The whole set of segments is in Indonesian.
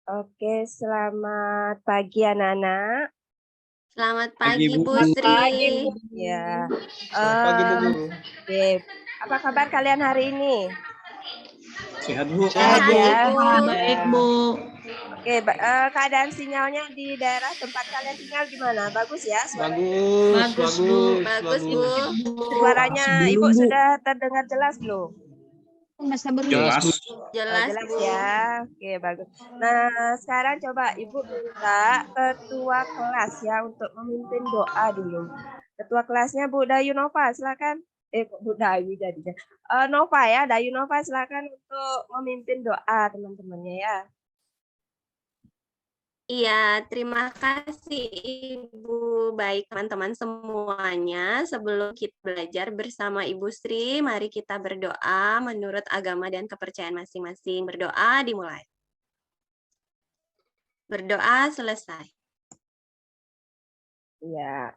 Oke, selamat pagi anak-anak. Selamat Pagi, pagi, Bu. Bu Selamat Sri. pagi, Bu. Ya. Selamat pagi, Bu Guru. Oke, apa kabar kalian hari ini? Sehat, Bu. Sehat Sehat, ya? Ibu. Baik, Ya. Bu. Oke, keadaan sinyalnya di daerah tempat kalian tinggal gimana? Bagus ya suaranya? Bagus, Bagus, Bu. Bagus, Bu. Suaranya Belum, Ibu Bu. sudah terdengar jelas belum? Jelas, Bu. Jelas, Jelas Bu. ya. Oke, bagus. Nah, sekarang coba Ibu minta ketua kelas ya untuk memimpin doa dulu. Ketua kelasnya Bu Dayu Nova, silakan. Kok Bu Dayu jadinya. Nova ya, Dayu Nova silakan untuk memimpin doa teman-temannya ya. Iya, terima kasih Ibu. Baik, teman-teman semuanya. Sebelum kita belajar bersama Ibu Sri, mari kita berdoa menurut agama dan kepercayaan masing-masing. Berdoa dimulai. Berdoa selesai. Ya.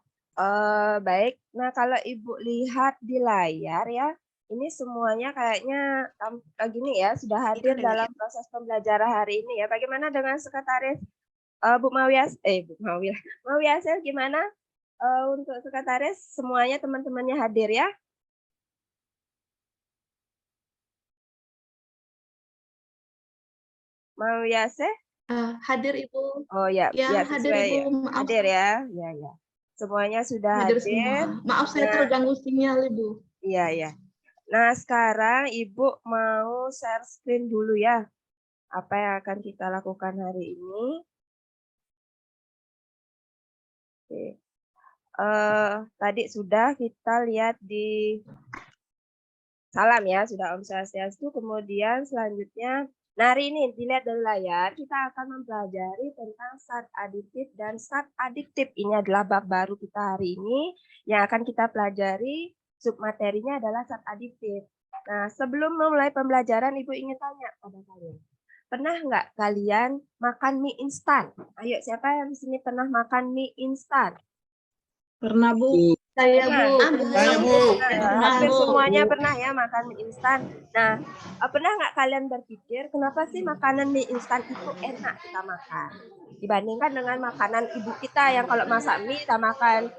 Baik. Nah, kalau Ibu lihat di layar ya, ini semuanya kayaknya gini ya, sudah hadir dalam proses pembelajaran hari ini ya. Bagaimana dengan sekretaris Bu Mawias, Bu Mawias, Mawiasel gimana untuk sekretaris semuanya teman-temannya hadir ya? Mawiase? Hadir, Ibu. Oh ya, Ya, ya hadir, sesuai Ibu. Maaf, hadir ya, ya ya. Semuanya sudah hadir hadir. semua. Maaf, saya Nah, terganggu sinyal, Ibu. iya ya. Nah sekarang Ibu mau share screen dulu ya. Apa yang akan kita lakukan hari ini? Oke. Tadi sudah kita lihat di salam ya, sudah Om Swastiastu. Kemudian selanjutnya, nah hari ini dilihat dari layar, kita akan mempelajari tentang zat aditif dan zat adiktif. Ini adalah bab baru kita hari ini. Yang akan kita pelajari, submaterinya adalah zat adiktif. Nah, sebelum memulai pembelajaran, Ibu ingin tanya pada kalian. Pernah nggak kalian makan mie instan? Ayo, siapa yang di sini pernah makan mie instan? Pernah, Bu. Saya, Bu. Saya, Bu. Hampir semuanya pernah ya makan mie instan. Nah, pernah nggak kalian berpikir kenapa sih makanan mie instan itu enak kita makan? Dibandingkan dengan makanan ibu kita yang kalau masak mie kita makan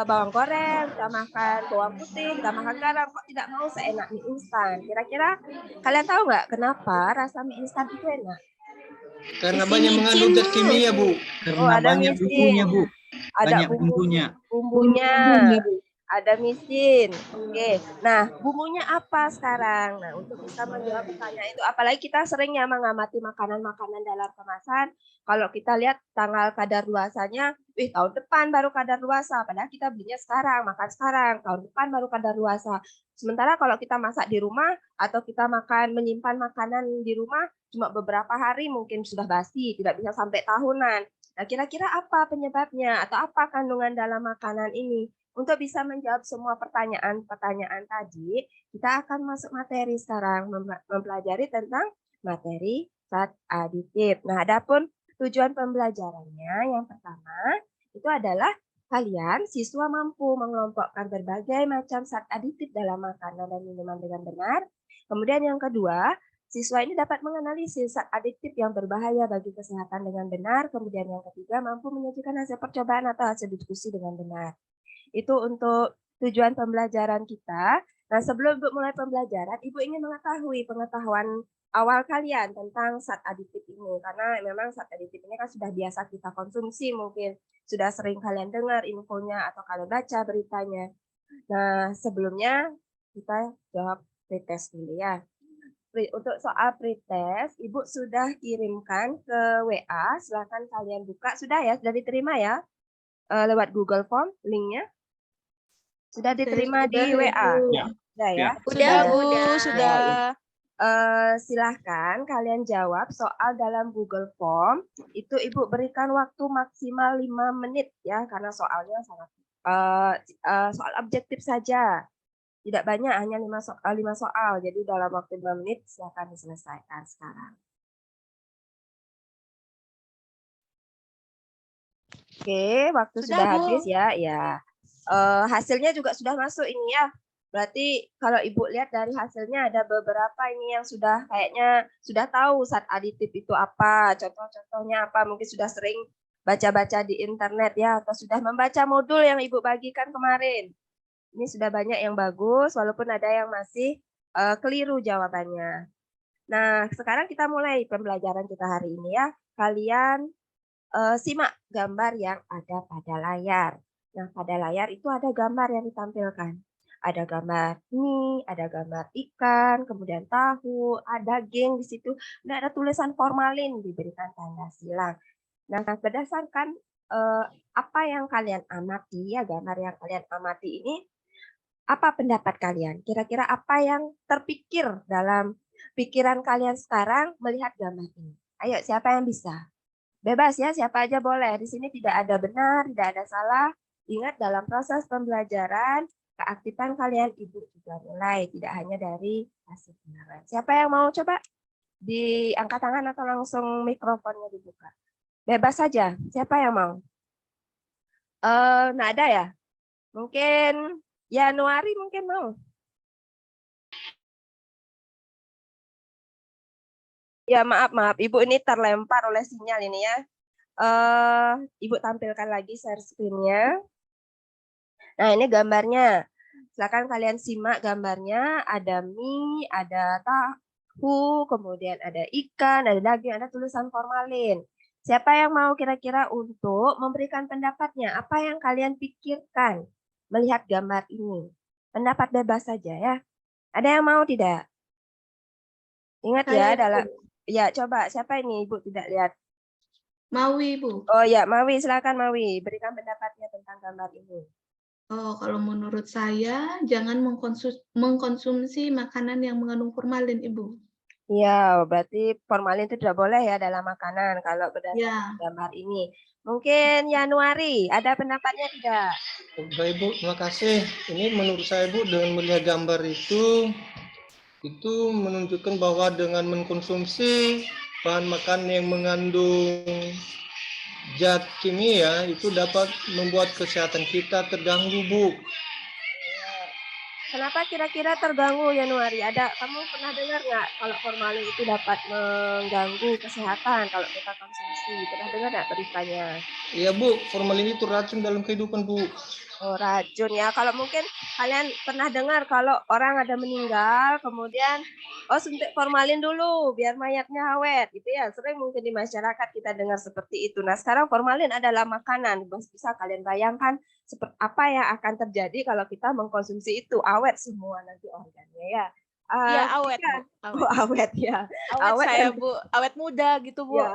bawang goreng, kita makan bawang putih, kita makan garam, kok tidak mau seenak mie instan? Kira-kira kalian tahu nggak kenapa rasa mie instan itu enak? Karena banyak mengandung zat kimia, Bu. Oh, ada banyak micin. bumbunya, Bu. Ada Banyak bumbunya. bumbunya. Ada micin. Oke. Nah, bumbunya apa sekarang? Nah, untuk bisa menjawab pertanyaan itu, apalagi kita seringnya mengamati makanan-makanan dalam kemasan. Kalau kita lihat tanggal kadaluarsanya, tahun depan baru kadaluarsa. Padahal kita belinya sekarang, makan sekarang. Tahun depan baru kadaluarsa. Sementara kalau kita masak di rumah atau kita menyimpan makanan di rumah, cuma beberapa hari mungkin sudah basi, tidak bisa sampai tahunan. Nah, kira-kira apa penyebabnya atau apa kandungan dalam makanan ini? Untuk bisa menjawab semua pertanyaan-pertanyaan tadi, kita akan masuk materi sekarang, mempelajari tentang materi zat aditif. Nah, adapun tujuan pembelajarannya yang pertama itu adalah kalian siswa mampu mengelompokkan berbagai macam zat aditif dalam makanan dan minuman dengan benar. Kemudian yang kedua, siswa ini dapat menganalisis zat adiktif yang berbahaya bagi kesehatan dengan benar. Kemudian yang ketiga, mampu menyajikan hasil percobaan atau hasil diskusi dengan benar. Itu untuk tujuan pembelajaran kita. Nah, sebelum Ibu mulai pembelajaran, Ibu ingin mengetahui pengetahuan awal kalian tentang zat aditif ini. Karena memang zat aditif ini kan sudah biasa kita konsumsi, mungkin sudah sering kalian dengar infonya atau kalian baca beritanya. Nah, sebelumnya kita jawab pretest dulu ya. Untuk soal pretest, Ibu sudah kirimkan ke WA, silahkan kalian buka. Sudah ya, sudah diterima ya? Lewat Google Form, linknya? Sudah diterima di WA? Ya. Sudah ya? Udah, Bu. Sudah. Silahkan kalian jawab soal dalam Google Form. Itu Ibu berikan waktu maksimal 5 menit ya, karena soalnya sangat soal objektif saja. Tidak banyak, hanya 5 soal. Jadi dalam waktu 5 menit silakan diselesaikan sekarang. Oke, waktu sudah habis ya. Ya. Hasilnya juga sudah masuk ini ya. Berarti kalau Ibu lihat dari hasilnya ada beberapa ini yang sudah kayaknya sudah tahu zat aditif itu apa, contoh-contohnya apa, mungkin sudah sering baca-baca di internet ya, atau sudah membaca modul yang Ibu bagikan kemarin. Ini sudah banyak yang bagus, walaupun ada yang masih keliru jawabannya. Nah, sekarang kita mulai pembelajaran kita hari ini ya. Kalian simak gambar yang ada pada layar. Nah, pada layar itu ada gambar yang ditampilkan. Ada gambar mie, ada gambar ikan, kemudian tahu, ada daging di situ, dan ada tulisan formalin diberikan tanda silang. Nah, berdasarkan apa yang kalian amati ya, gambar yang kalian amati ini, apa pendapat kalian? Kira-kira apa yang terpikir dalam pikiran kalian sekarang melihat gambar ini? Ayo, siapa yang bisa? Bebas ya, siapa aja boleh. Di sini tidak ada benar, tidak ada salah. Ingat dalam proses pembelajaran, keaktifan kalian Ibu juga nilai, tidak hanya dari hasil penilaian. Siapa yang mau coba? Diangkat tangan atau langsung mikrofonnya dibuka? Bebas saja. Siapa yang mau? Nggak ada ya? Mungkin Januari mungkin mau. Ya maaf, Ibu ini terlempar oleh sinyal ini ya. Ibu tampilkan lagi share screen-nya. Nah, ini gambarnya. Silakan kalian simak gambarnya. Ada mie, ada tahu, kemudian ada ikan, ada daging, ada tulisan formalin. Siapa yang mau kira-kira untuk memberikan pendapatnya? Apa yang kalian pikirkan melihat gambar ini? Pendapat bebas saja ya. Ada yang mau tidak? Ingat ya, ya coba siapa ini Ibu tidak lihat? Mawi, Bu. Oh ya, Mawi, silakan Mawi, berikan pendapatnya tentang gambar ini. Oh, kalau menurut saya jangan mengkonsumsi makanan yang mengandung formalin, Ibu. Iya, berarti formalin itu tidak boleh ya dalam makanan kalau berdasarkan gambar ini. Mungkin Januari, ada pendapatnya tidak? Baik Bu, terima kasih. Ini menurut saya Bu, dengan melihat gambar itu menunjukkan bahwa dengan mengkonsumsi bahan makanan yang mengandung zat kimia itu dapat membuat kesehatan kita terganggu Bu. Kenapa kira-kira terganggu Januari? Kamu pernah dengar nggak kalau formalin itu dapat mengganggu kesehatan kalau kita konsumsi? Pernah dengar nggak beritanya? Iya Bu, formalin itu racun dalam kehidupan Bu. Oh, racun ya. Kalau mungkin kalian pernah dengar kalau orang ada meninggal, kemudian suntik formalin dulu biar mayatnya awet, gitu ya. Sering mungkin di masyarakat kita dengar seperti itu. Nah, sekarang formalin adalah makanan. Bisa kalian bayangkan seperti apa yang akan terjadi kalau kita mengkonsumsi itu, awet semua nanti organnya ya. Iya, awet, Ya. Bu. Oh, awet ya. Awet saya, Bu. Awet muda gitu, Bu. Ya.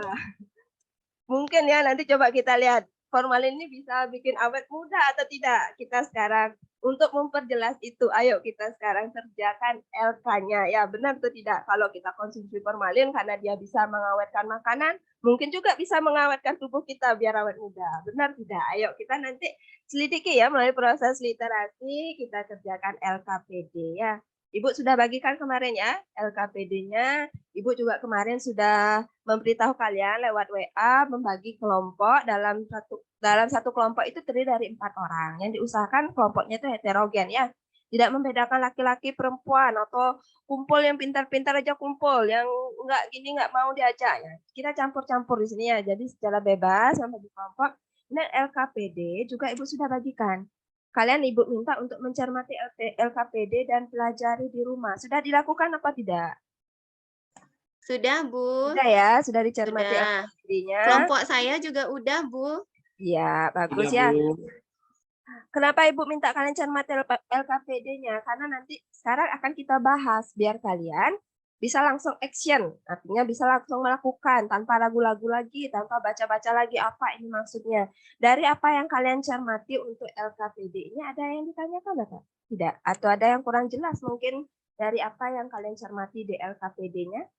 Mungkin ya nanti coba kita lihat formalin ini bisa bikin awet muda atau tidak. Kita sekarang untuk memperjelas itu, ayo kita sekarang kerjakan LK-nya. Ya benar atau tidak? Kalau kita konsumsi formalin karena dia bisa mengawetkan makanan, mungkin juga bisa mengawetkan tubuh kita biar awet muda. Benar tidak? Ayo kita nanti selidiki ya melalui proses literasi, kita kerjakan LKPD ya. Ibu sudah bagikan kemarin ya LKPD-nya. Ibu juga kemarin sudah memberitahu kalian lewat WA membagi kelompok dalam satu kelompok itu terdiri dari 4 orang. Yang diusahakan kelompoknya itu heterogen ya. Tidak membedakan laki-laki perempuan atau kumpul yang pintar-pintar aja kumpul, yang enggak gini enggak mau diajak ya. Kita campur-campur di sini ya. Jadi secara bebas membagi kelompok. Dan LKPD juga Ibu sudah bagikan. Kalian Ibu minta untuk mencermati LKPD dan pelajari di rumah. Sudah dilakukan apa tidak? Sudah, Bu. Sudah ya, sudah dicermati Sudah. LKPD-nya. Kelompok saya juga udah, Bu. Iya, bagus ya. Kenapa Ibu minta kalian cermati LKPD-nya? Karena nanti sekarang akan kita bahas biar kalian bisa langsung action, artinya bisa langsung melakukan tanpa ragu-ragu lagi, tanpa baca-baca lagi apa ini maksudnya. Dari apa yang kalian cermati untuk LKPD ini ada yang ditanyakan atau tidak? Atau ada yang kurang jelas mungkin dari apa yang kalian cermati di LKPD-nya?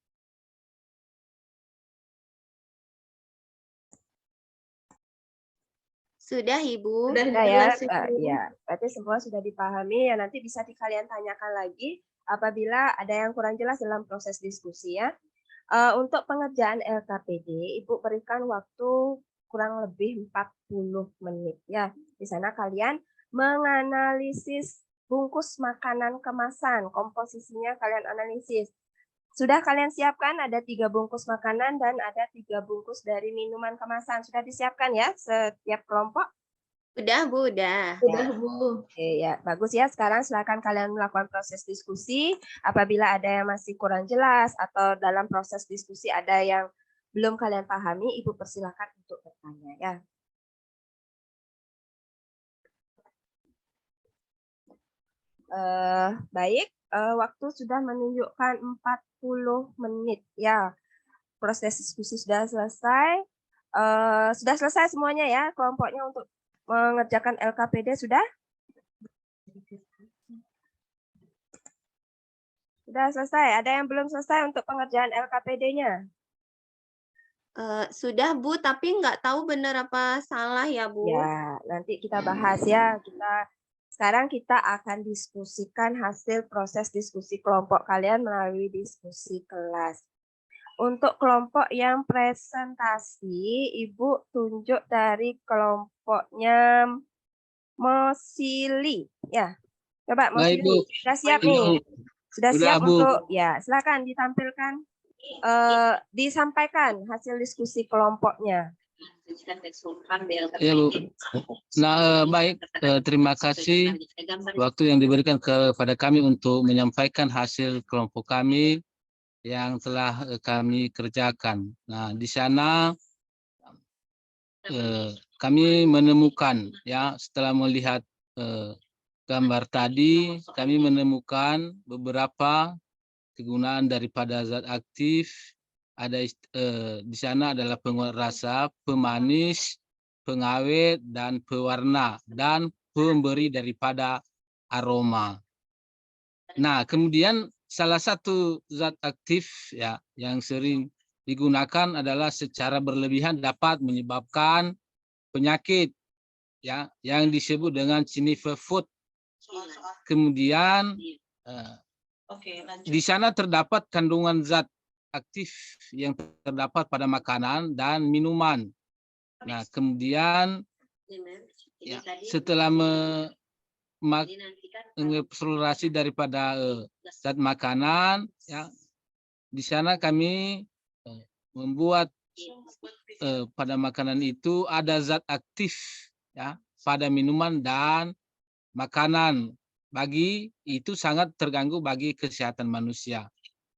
Sudah, Ibu. Sudah Sudah ya, jelas, Ibu. ya. Berarti semua sudah dipahami ya. Nanti bisa kalian tanyakan lagi apabila ada yang kurang jelas dalam proses diskusi ya. Untuk pengerjaan LKPD, Ibu berikan waktu kurang lebih 40 menit ya. Di sana kalian menganalisis bungkus makanan kemasan. Komposisinya kalian analisis. Sudah kalian siapkan, ada 3 bungkus makanan dan ada 3 bungkus dari minuman kemasan. Sudah disiapkan ya setiap kelompok? Udah, Bu, udah. Udah, Bu. Oke ya, bagus ya. Sekarang silakan kalian melakukan proses diskusi. Apabila ada yang masih kurang jelas atau dalam proses diskusi ada yang belum kalian pahami, Ibu persilakan untuk bertanya ya. Baik, waktu sudah menunjukkan 40 menit ya. Proses diskusi sudah selesai. Sudah selesai semuanya ya kelompoknya untuk mengerjakan LKPD sudah? Sudah selesai. Ada yang belum selesai untuk pengerjaan LKPD-nya? Sudah, Bu, tapi nggak tahu benar apa salah ya, Bu. Ya, nanti kita bahas ya. Sekarang kita akan diskusikan hasil proses diskusi kelompok kalian melalui diskusi kelas. Untuk kelompok yang presentasi, Ibu tunjuk dari kelompoknya Mosili. Ya, coba Baik, Bu. Mosili. Sudah siap Sudah, nih? Bu. Sudah Sudah, siap Bu. untuk, ya silakan ditampilkan, disampaikan hasil diskusi kelompoknya. Ya, Bu. Nah, baik. Terima kasih waktu yang diberikan kepada kami untuk menyampaikan hasil kelompok kami yang telah kami kerjakan. Nah, di sana kami menemukan ya setelah melihat gambar tadi, kami menemukan beberapa kegunaan daripada zat aktif. Ada di sana adalah penguat rasa, pemanis, pengawet, dan pewarna, dan pemberi daripada aroma. Nah, kemudian salah satu zat aktif ya yang sering digunakan adalah secara berlebihan dapat menyebabkan penyakit ya yang disebut dengan cinifer food. Kemudian di sana terdapat kandungan zat aktif yang terdapat pada makanan dan minuman. Nah, kemudian ya, setelah mengeksplorasi daripada zat makanan, ya, di sana kami membuat pada makanan itu ada zat aktif, ya, pada minuman dan makanan. Bagi itu sangat terganggu bagi kesehatan manusia.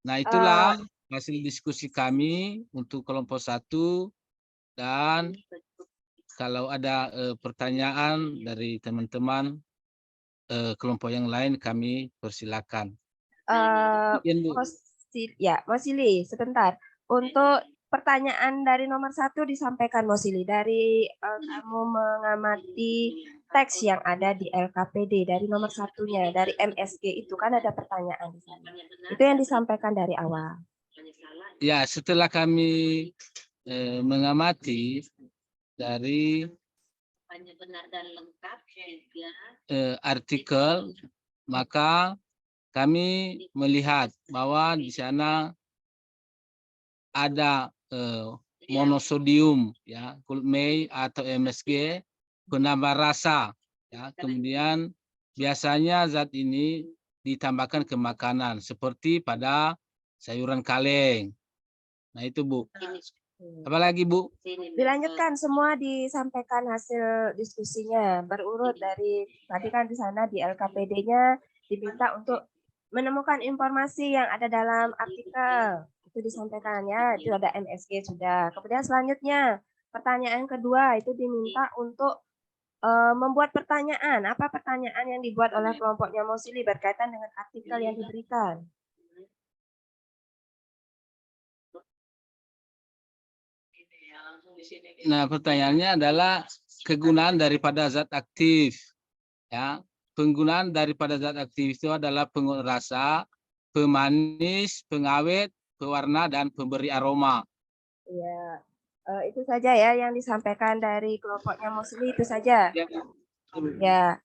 Nah, itulah hasil diskusi kami untuk kelompok 1, dan kalau ada pertanyaan dari teman-teman kelompok yang lain kami persilakan. Mosili, sebentar. Untuk pertanyaan dari nomor 1 disampaikan Mosili. Dari kamu mengamati teks yang ada di LKPD dari nomor 1-nya, dari MSG itu kan ada pertanyaan di sana. Itu yang disampaikan dari awal. Ya, setelah kami mengamati dari artikel, maka kami melihat bahwa di sana ada monosodium, ya, kulmei atau MSG, penambah rasa, ya. Kemudian biasanya zat ini ditambahkan ke makanan seperti pada sayuran kaleng. Nah, itu, Bu. Apalagi, Bu? Dilanjutkan, semua disampaikan hasil diskusinya berurut dari tadi kan di sana di LKPD-nya diminta untuk menemukan informasi yang ada dalam artikel. Itu disampaikan ya, itu ada MSG sudah. Kemudian selanjutnya, pertanyaan kedua itu diminta untuk membuat pertanyaan. Apa pertanyaan yang dibuat oleh kelompoknya Mosili berkaitan dengan artikel yang diberikan? Nah, pertanyaannya adalah kegunaan daripada zat aktif. Ya, penggunaan daripada zat aktif itu adalah penguat rasa, pemanis, pengawet, pewarna, dan pemberi aroma. Ya, itu saja ya yang disampaikan dari kelompoknya Mosili, itu saja. Ya.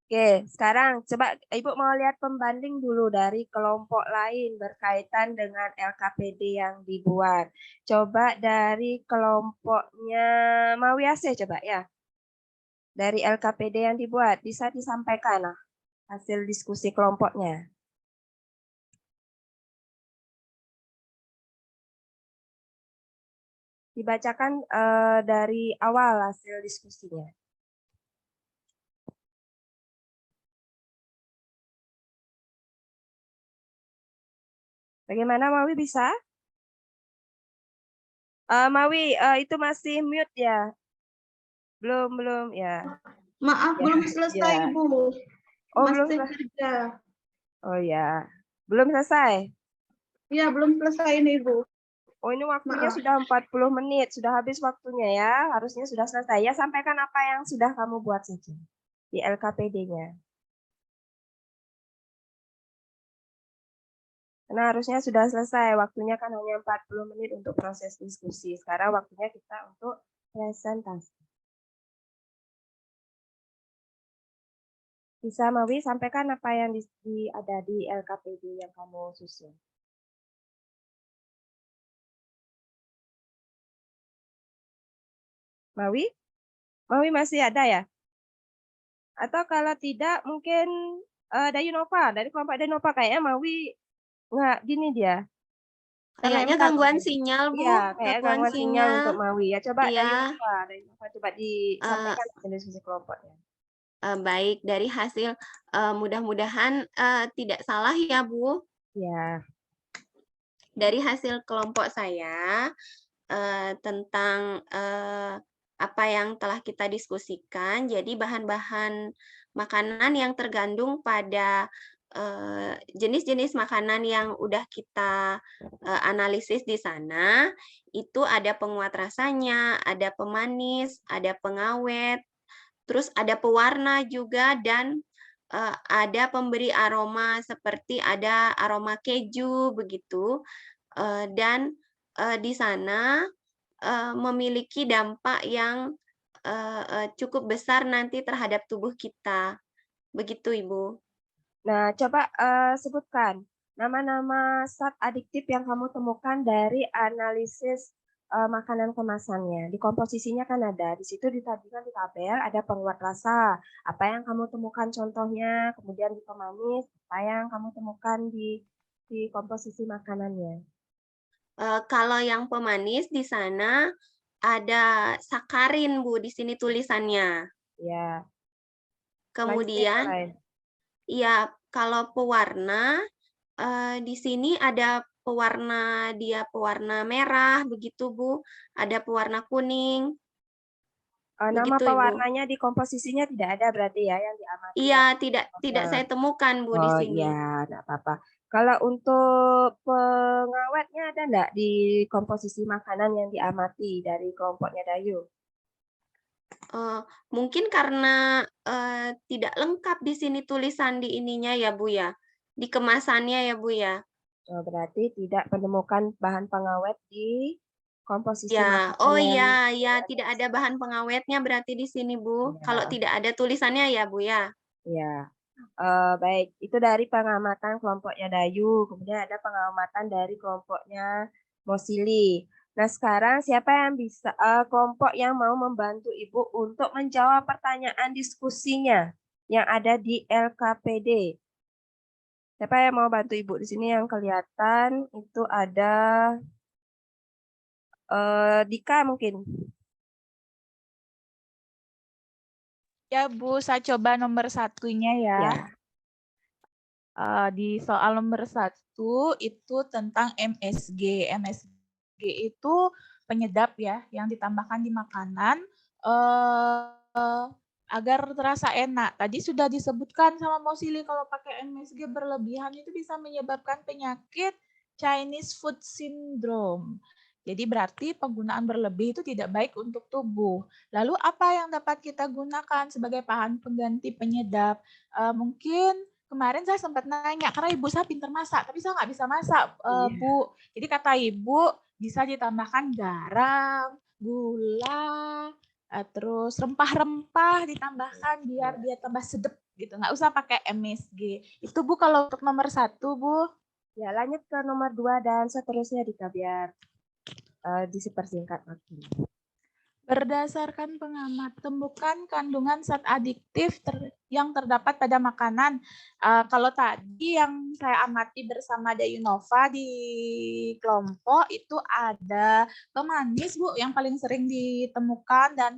Oke, sekarang coba Ibu mau lihat pembanding dulu dari kelompok lain berkaitan dengan LKPD yang dibuat. Coba dari kelompoknya Mawiase coba ya. Dari LKPD yang dibuat bisa disampaikan. Nah, hasil diskusi kelompoknya. Dibacakan dari awal hasil diskusinya. Bagaimana Mawi, bisa? Mawi, itu masih mute ya? Belum ya. Maaf, Ya, belum selesai, ya. Bu. Oh, belum Masih selesai. kerja. Oh ya, belum selesai. Iya, belum selesai ini, Bu. Oh, ini waktunya Maaf. sudah 40 menit, sudah habis waktunya ya. Harusnya sudah selesai. Ya, sampaikan apa yang sudah kamu buat saja di LKPD-nya. Karena harusnya sudah selesai. Waktunya kan hanya 40 menit untuk proses diskusi. Sekarang waktunya kita untuk presentasi. Bisa Mawi sampaikan apa yang ada di LKPD yang kamu susun. Mawi? Mawi masih ada ya? Atau kalau tidak mungkin Dayunova, dari kelompok Dayunova kayaknya Mawi nggak gini dia. Kayaknya Terlempar gangguan mungkin. sinyal, Bu. Iya, kayak gangguan sinyal untuk Mawi. Ya coba Iya. Dayunova coba disampaikan diskusi kelompoknya. Baik, dari hasil mudah-mudahan tidak salah ya, Bu. Ya. Dari hasil kelompok saya tentang apa yang telah kita diskusikan, jadi bahan-bahan makanan yang tergandung pada jenis-jenis makanan yang udah kita analisis di sana, itu ada penguat rasanya, ada pemanis, ada pengawet, terus ada pewarna juga, dan ada pemberi aroma seperti ada aroma keju begitu, dan di sana memiliki dampak yang cukup besar nanti terhadap tubuh kita. Begitu, Ibu. Nah, coba sebutkan nama-nama zat adiktif yang kamu temukan dari analisis makanan kemasannya. Di komposisinya kan ada. Di situ ditadikan di tabel ada penguat rasa. Apa yang kamu temukan contohnya, kemudian di pemanis, apa yang kamu temukan di komposisi makanannya. Kalau yang pemanis di sana ada sakarin, Bu, di sini tulisannya. Ya. Kemudian, ya, kalau pewarna, di sini ada pewarna merah, begitu, Bu. Ada pewarna kuning. Nama Begitu, pewarnanya di komposisinya tidak ada berarti ya yang diamati. Iya, tidak saya temukan, Bu, di sini. Oh iya, enggak apa-apa. Kalau untuk pengawetnya ada enggak di komposisi makanan yang diamati dari kelompoknya Dayu? Mungkin karena tidak lengkap di sini tulisan di ininya ya, Bu ya. Di kemasannya ya, Bu ya. Oh, berarti tidak menemukan bahan pengawet di komposisi Ya, makanan. oh ya, tidak ada bahan pengawetnya berarti di sini, Bu. Ya. Kalau tidak ada tulisannya ya, Bu ya. Ya. Baik, itu dari pengamatan kelompoknya Dayu, kemudian ada pengamatan dari kelompoknya Mosili. Nah, sekarang siapa yang bisa kelompok yang mau membantu Ibu untuk menjawab pertanyaan diskusinya yang ada di LKPD? Siapa yang mau bantu Ibu di sini? Yang kelihatan itu ada Dika mungkin. Ya, Bu, saya coba nomor satunya ya. Di soal nomor 1 itu tentang MSG. MSG itu penyedap ya yang ditambahkan di makanan agar terasa enak. Tadi sudah disebutkan sama Mosili kalau pakai MSG berlebihan itu bisa menyebabkan penyakit Chinese food syndrome. Jadi berarti penggunaan berlebih itu tidak baik untuk tubuh. Lalu apa yang dapat kita gunakan sebagai bahan pengganti penyedap? Mungkin kemarin saya sempat nanya, karena ibu saya pintar masak, tapi saya nggak bisa masak, Bu. Jadi kata ibu, bisa ditambahkan garam, gula, terus rempah-rempah ditambahkan biar dia tambah sedap gitu. Nggak usah pakai MSG. Itu Bu kalau untuk nomor 1, Bu. Ya, lanjut ke nomor 2 dan seterusnya Dika, biar dipersingkat waktu. Berdasarkan pengamat, temukan kandungan zat adiktif yang terdapat pada makanan. Kalau tadi yang saya amati bersama Dayunova di kelompok itu ada pemanis, Bu, yang paling sering ditemukan dan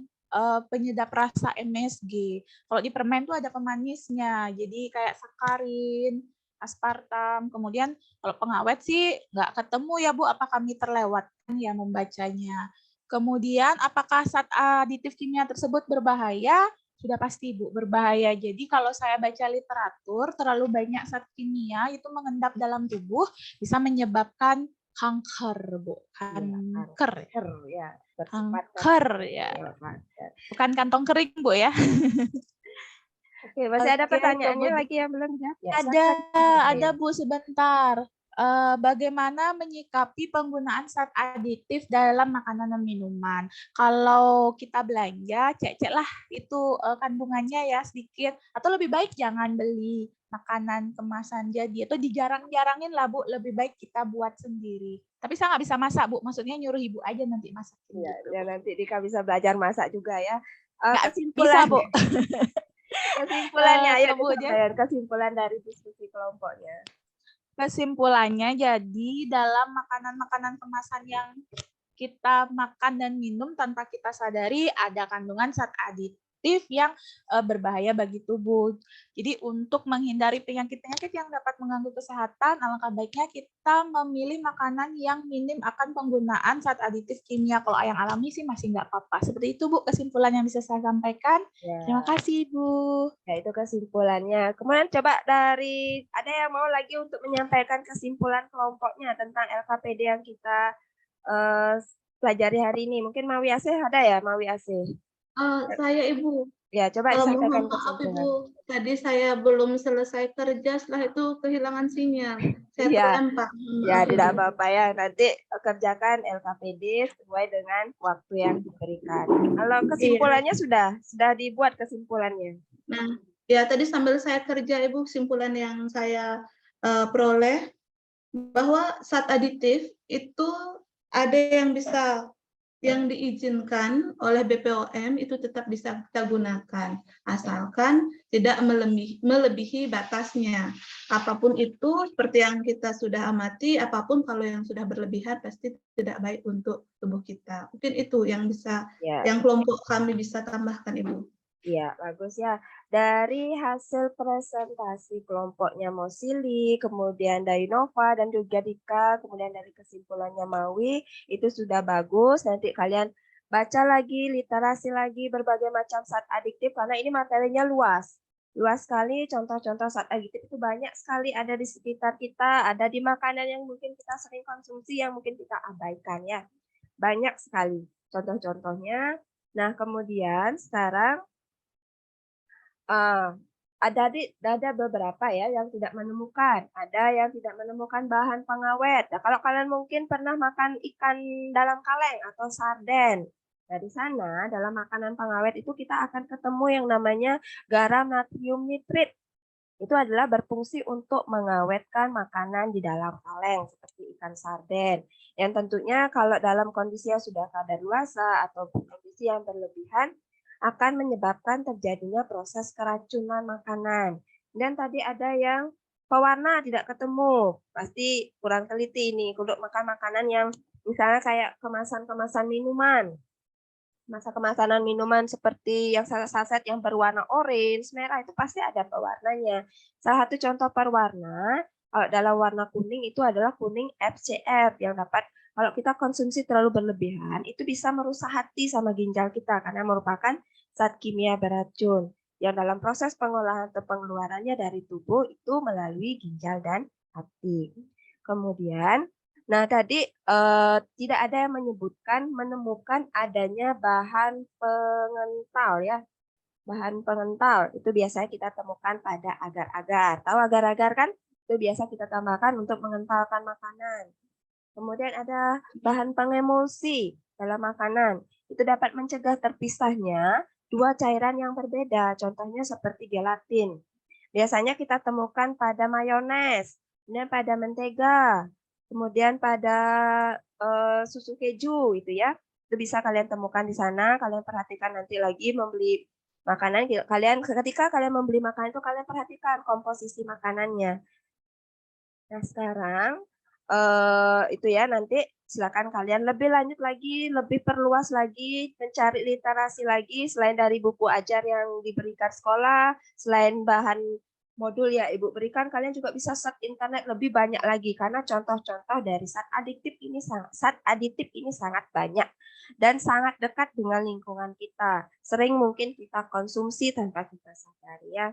penyedap rasa MSG. Kalau di permen itu ada pemanisnya, jadi kayak sakarin, aspartam. Kemudian kalau pengawet sih nggak ketemu ya, Bu, apa kami terlewatkan ya membacanya. Kemudian apakah zat aditif kimia tersebut berbahaya? Sudah pasti, Bu, berbahaya. Jadi kalau saya baca literatur, terlalu banyak zat kimia itu mengendap dalam tubuh bisa menyebabkan kanker, Bu. Kanker ya. Kanker ya. Bukan kantong kering, Bu ya. Oke, masih ada Oke, pertanyaannya kemudian- lagi yang belum jawab? Ya, ada Bu, sebentar. Bagaimana menyikapi penggunaan zat aditif dalam makanan dan minuman? Kalau kita belanja, cek lah itu kandungannya ya sedikit. Atau lebih baik jangan beli makanan kemasan jadi. Atau dijarang-jarangin lah, Bu. Lebih baik kita buat sendiri. Tapi saya nggak bisa masak, Bu. Maksudnya nyuruh ibu aja nanti masak. Ya, ya nanti Dika bisa belajar masak juga ya. Nggak Kesimpulan, bisa, Bu. Kesimpulannya, ayo Kemudian- disampaikan kesimpulan dari diskusi kelompoknya. Kesimpulannya, jadi dalam makanan-makanan kemasan yang kita makan dan minum tanpa kita sadari ada kandungan zat aditif yang berbahaya bagi tubuh. Jadi untuk menghindari penyakit-penyakit yang dapat mengganggu kesehatan, alangkah baiknya kita memilih makanan yang minim akan penggunaan zat aditif kimia. Kalau yang alami sih masih nggak apa-apa. Seperti itu, Bu, kesimpulan yang bisa saya sampaikan. Ya. Terima kasih, Bu. Ya, itu kesimpulannya. Kemudian coba ada yang mau lagi untuk menyampaikan kesimpulan kelompoknya tentang LKPD yang kita pelajari hari ini. Mungkin Mawi Asih ada ya, Mawi Asih? Saya Ibu. Ya, coba Mohon disampaikan maaf kesimpulan. Ibu, tadi saya belum selesai kerja, setelah itu kehilangan sinyal. Saya Iya. terlempar. Ya, Maaf, tidak Ibu. apa-apa ya. Nanti kerjakan LKPD sesuai dengan waktu yang diberikan. Kalau kesimpulannya sudah dibuat kesimpulannya. Nah, ya tadi sambil saya kerja Ibu, kesimpulan yang saya peroleh bahwa zat aditif itu ada yang diizinkan oleh BPOM itu tetap bisa kita gunakan asalkan tidak melebihi batasnya. Apapun itu seperti yang kita sudah amati, apapun kalau yang sudah berlebihan pasti tidak baik untuk tubuh kita. Mungkin itu yang yang kelompok kami bisa tambahkan, Ibu. Iya, bagus ya. Dari hasil presentasi kelompoknya Mosili, kemudian dari Nova dan juga Dika, kemudian dari kesimpulannya Mawi, itu sudah bagus. Nanti kalian baca lagi, literasi lagi berbagai macam zat adiktif, karena ini materinya luas. Luas sekali, contoh-contoh zat adiktif itu banyak sekali ada di sekitar kita, ada di makanan yang mungkin kita sering konsumsi, yang mungkin kita abaikan ya. Banyak sekali contoh-contohnya. Nah, kemudian sekarang ada beberapa ya yang tidak menemukan, ada yang tidak menemukan bahan pengawet. Nah, kalau kalian mungkin pernah makan ikan dalam kaleng atau sarden, dari sana dalam makanan pengawet itu kita akan ketemu yang namanya garam natrium nitrit. Itu adalah berfungsi untuk mengawetkan makanan di dalam kaleng seperti ikan sarden. Yang tentunya kalau dalam kondisi yang sudah kadaluarsa atau kondisi yang berlebihan, akan menyebabkan terjadinya proses keracunan makanan. Dan tadi ada yang pewarna tidak ketemu, pasti kurang teliti ini. Untuk makan makanan yang misalnya kayak kemasan-kemasan minuman, masa kemasan minuman seperti yang saset yang berwarna orange, merah, itu pasti ada pewarnanya. Salah satu contoh perwarna, kalau dalam warna kuning itu adalah kuning FCF yang dapat kalau kita konsumsi terlalu berlebihan, itu bisa merusak hati sama ginjal kita karena merupakan zat kimia beracun yang dalam proses pengolahan atau pengeluarannya dari tubuh itu melalui ginjal dan hati. Kemudian, nah tadi tidak ada yang menemukan adanya bahan pengental ya. Bahan pengental itu biasanya kita temukan pada agar-agar. Tahu agar-agar kan? Itu biasa kita tambahkan untuk mengentalkan makanan. Kemudian ada bahan pengemulsi dalam makanan. Itu dapat mencegah terpisahnya dua cairan yang berbeda. Contohnya seperti gelatin. Biasanya kita temukan pada mayones, kemudian pada mentega, kemudian pada susu keju itu ya. Itu bisa kalian temukan di sana. Kalian perhatikan nanti lagi membeli Makanan kalian ketika kalian membeli makanan itu kalian perhatikan komposisi makanannya. Nah, sekarang itu ya nanti silakan kalian lebih lanjut lagi, lebih perluas lagi, mencari literasi lagi selain dari buku ajar yang diberikan sekolah, selain bahan modul ya Ibu berikan, kalian juga bisa search internet lebih banyak lagi karena contoh-contoh dari zat aditif ini sangat banyak dan sangat dekat dengan lingkungan kita. Sering mungkin kita konsumsi tanpa kita sadari ya.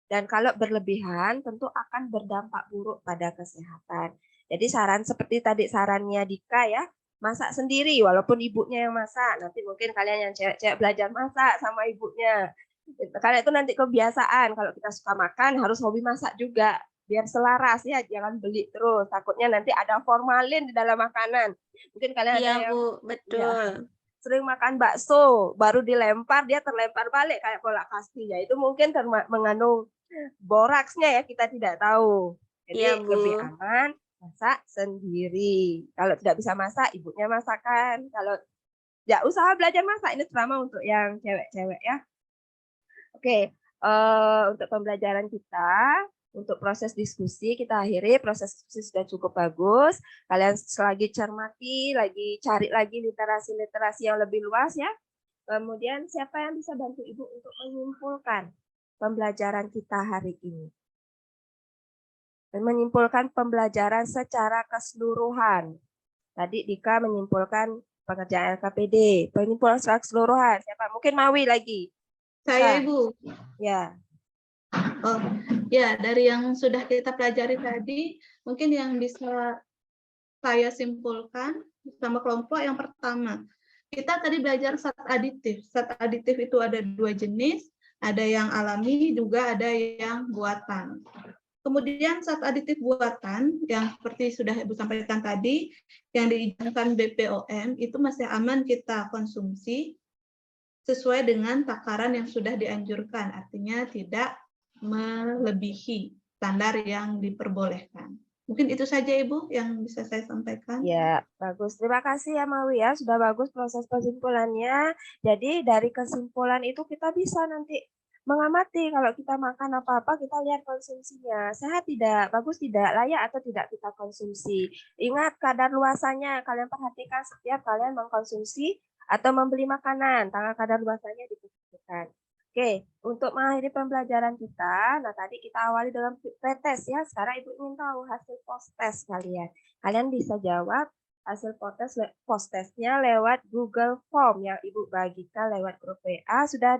Dan kalau berlebihan tentu akan berdampak buruk pada kesehatan. Jadi saran seperti tadi sarannya Dika ya, masak sendiri walaupun ibunya yang masak. Nanti mungkin kalian yang cewek-cewek belajar masak sama ibunya. Karena itu nanti kebiasaan. Kalau kita suka makan harus hobi masak juga. Biar selaras ya, jangan beli terus. Takutnya nanti ada formalin di dalam makanan. Mungkin kalian ada Iya, yang Bu, betul. sering makan bakso, baru dilempar dia terlempar balik kayak bola kasti ya. Itu mungkin mengandung boraksnya ya, kita tidak tahu. Jadi Iya, Bu. lebih aman masak sendiri. Kalau tidak bisa masak, ibunya masakan. Kalau ya usaha belajar masak ini terutama untuk yang cewek-cewek ya. Oke, untuk pembelajaran kita, untuk proses diskusi kita akhiri. Proses diskusi sudah cukup bagus. Kalian selagi cermati, lagi cari lagi literasi-literasi yang lebih luas ya. Kemudian siapa yang bisa bantu Ibu untuk menyimpulkan pembelajaran kita hari ini? Dan menyimpulkan pembelajaran secara keseluruhan. Tadi Dika menyimpulkan pengerjaan LKPD. Penyimpulan secara keseluruhan. Siapa? Mungkin Mawi lagi. Saya, Bisa. Ibu. Ya. Oh, ya, dari yang sudah kita pelajari tadi, mungkin yang bisa saya simpulkan sama kelompok yang pertama. Kita tadi belajar zat aditif. Zat aditif itu ada 2 jenis, ada yang alami, juga ada yang buatan. Kemudian zat aditif buatan, yang seperti sudah Ibu sampaikan tadi, yang diizinkan BPOM, itu masih aman kita konsumsi sesuai dengan takaran yang sudah dianjurkan, artinya tidak melebihi standar yang diperbolehkan. Mungkin itu saja Ibu yang bisa saya sampaikan. Ya, bagus. Terima kasih ya Mawi ya, sudah bagus proses kesimpulannya. Jadi dari kesimpulan itu kita bisa nanti mengamati kalau kita makan apa-apa kita lihat konsumsinya. Sehat tidak, bagus tidak, layak atau tidak kita konsumsi. Ingat kadar luasannya, kalian perhatikan setiap kalian mengkonsumsi atau membeli makanan, tanggal kadar luasannya diperhatikan. Oke, untuk mengakhiri pembelajaran kita, nah tadi kita awali dengan pretest ya. Sekarang Ibu ingin tahu hasil post-test kalian. Kalian bisa jawab hasil post-testnya lewat Google Form yang Ibu bagikan lewat grup WA. Sudah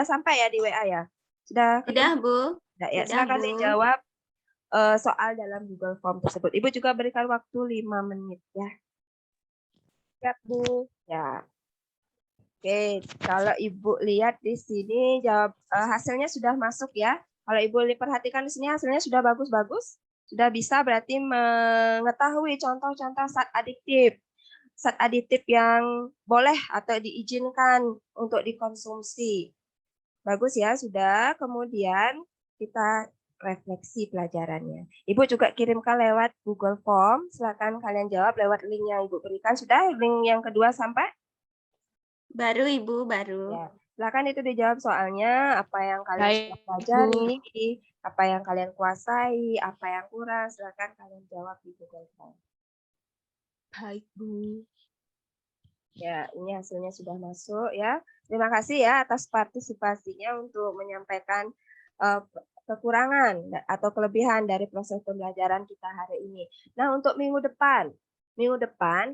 sampai ya di WA ya? Sudah Sudah, Bu. Sudah ya, Sudah, silakan Bu. dijawab soal dalam Google Form tersebut. Ibu juga berikan waktu 5 menit ya. Siap, Bu. Ya. Oke, kalau Ibu lihat di sini jawab hasilnya sudah masuk ya. Kalau Ibu perhatikan di sini hasilnya sudah bagus-bagus. Sudah bisa berarti mengetahui contoh-contoh zat aditif. Zat aditif yang boleh atau diizinkan untuk dikonsumsi. Bagus ya, sudah. Kemudian kita refleksi pelajarannya. Ibu juga kirimkan lewat Google Form. Silakan kalian jawab lewat link yang Ibu berikan. Sudah link yang kedua sampai? Baru, Ibu, baru. Ya, silakan itu dijawab soalnya apa yang kalian Baik, sudah pelajari, apa yang kalian kuasai, apa yang kurang, silakan kalian jawab di Google Form. Baik, Bu. Ya, ini hasilnya sudah masuk ya. Terima kasih ya atas partisipasinya untuk menyampaikan kekurangan atau kelebihan dari proses pembelajaran kita hari ini. Nah, untuk minggu depan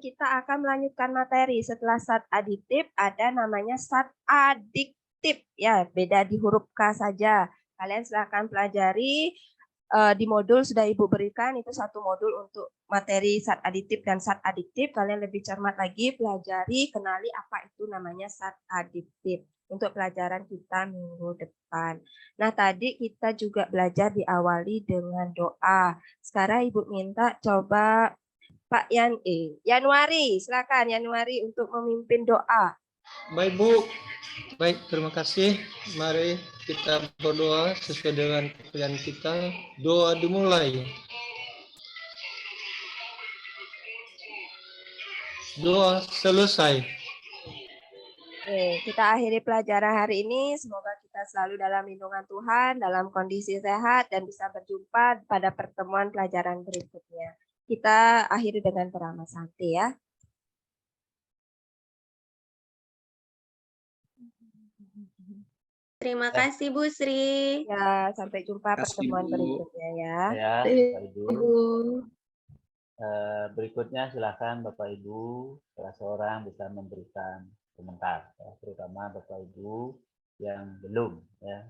kita akan melanjutkan materi. Setelah zat aditif ada namanya zat adiktif. Ya, beda di huruf K saja. Kalian silakan pelajari di modul sudah Ibu berikan, itu satu modul untuk materi zat aditif dan zat adiktif. Kalian lebih cermat lagi pelajari, kenali apa itu namanya zat adiktif untuk pelajaran kita minggu depan. Nah, tadi kita juga belajar diawali dengan doa. Sekarang Ibu minta coba Pak Yanuari, silakan Yanuari untuk memimpin doa. Baik Bu, baik terima kasih. Mari kita berdoa sesuai dengan pilihan kita. Doa dimulai. Doa selesai. Oke, kita akhiri pelajaran hari ini. Semoga kita selalu dalam lindungan Tuhan, dalam kondisi sehat, dan bisa berjumpa pada pertemuan pelajaran berikutnya. Kita akhiri dengan beramah santi ya. Terima kasih Bu Sri. Ya, sampai jumpa Kasih, pertemuan Bu. berikutnya ya. Ya, Bapak Ibu. Ibu. Berikutnya silakan Bapak Ibu, salah seorang bisa memberikan komentar, ya, terutama Bapak Ibu yang belum, ya,